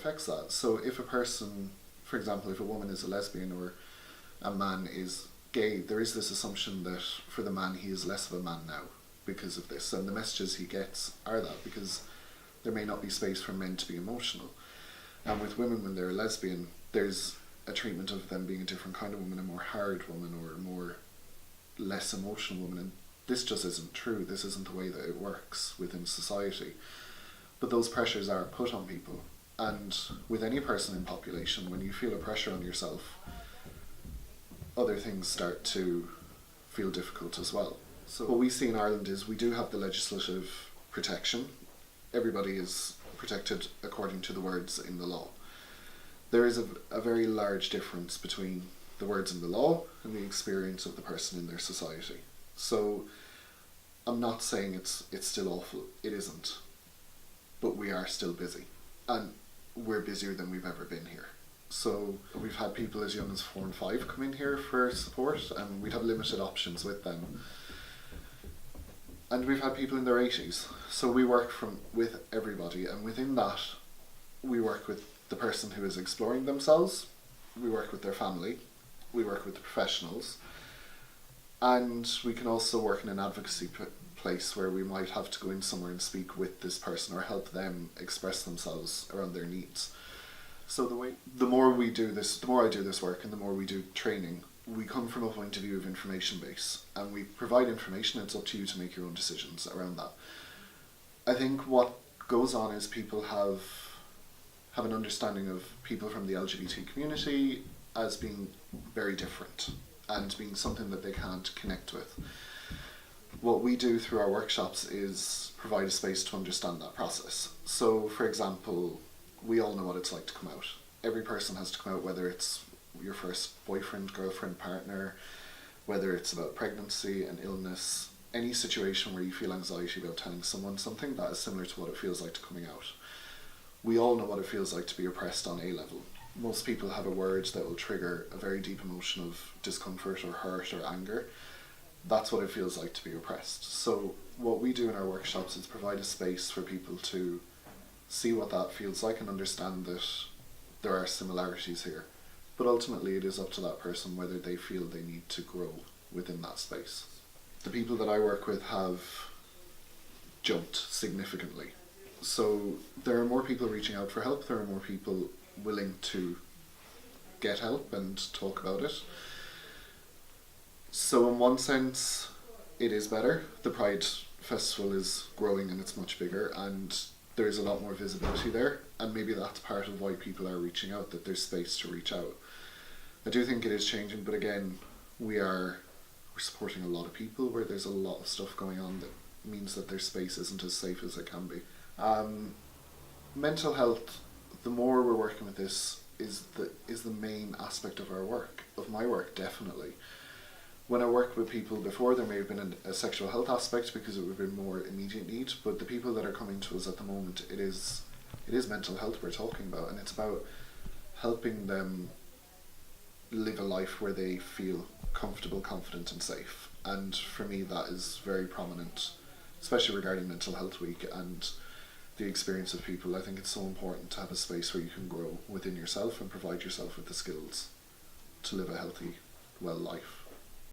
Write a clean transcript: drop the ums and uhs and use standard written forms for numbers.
affects that. So if a person, for example, if a woman is a lesbian or a man is gay, there is this assumption that for the man he is less of a man now because of this, and the messages he gets are that, because there may not be space for men to be emotional. And with women, when they're a lesbian, there's a treatment of them being a different kind of woman, a more hard woman or a more less emotional woman, and this just isn't true. This isn't the way that it works within society. But those pressures are put on people, and with any person in population, when you feel a pressure on yourself, other things start to feel difficult as well. So what we see in Ireland is we do have the legislative protection. Everybody is protected according to the words in the law. There is a very large difference between the words in the law and the experience of the person in their society. So I'm not saying it's still awful, it isn't. But we are still busy. And we're busier than we've ever been here. So we've had people as young as 4 and 5 come in here for support, and we'd have limited options with them. And we've had people in their 80s. So we work with everybody, and within that we work with the person who is exploring themselves, we work with their family, we work with the professionals, and we can also work in an advocacy place where we might have to go in somewhere and speak with this person or help them express themselves around their needs. So the more we do this, the more I do this work and the more we do training, we come from a point of view of information base, and we provide information. It's up to you to make your own decisions around that. I think what goes on is people have an understanding of people from the LGBT community as being very different and being something that they can't connect with. What we do through our workshops is provide a space to understand that process. So, for example, we all know what it's like to come out. Every person has to come out, whether it's your first boyfriend, girlfriend, partner, whether it's about pregnancy and illness, any situation where you feel anxiety about telling someone something, that is similar to what it feels like to coming out. We all know what it feels like to be oppressed on a level. Most people have a word that will trigger a very deep emotion of discomfort or hurt or anger. That's what it feels like to be oppressed. So what we do in our workshops is provide a space for people to see what that feels like and understand that there are similarities here. But ultimately it is up to that person whether they feel they need to grow within that space. The people that I work with have jumped significantly. So there are more people reaching out for help, there are more people willing to get help and talk about it. So in one sense, it is better. The Pride Festival is growing and it's much bigger, and there's a lot more visibility there, and maybe that's part of why people are reaching out, that there's space to reach out. I do think it is changing, but again, we're supporting a lot of people where there's a lot of stuff going on that means that their space isn't as safe as it can be. Mental health, the more we're working with this, is the main aspect of our work, of my work, definitely. When I worked with people before, there may have been a sexual health aspect because it would have been more immediate need, but the people that are coming to us at the moment, it is mental health we're talking about, and it's about helping them live a life where they feel comfortable, confident and safe. And for me that is very prominent, especially regarding Mental Health Week and the experience of people. I think it's so important to have a space where you can grow within yourself and provide yourself with the skills to live a healthy, well life.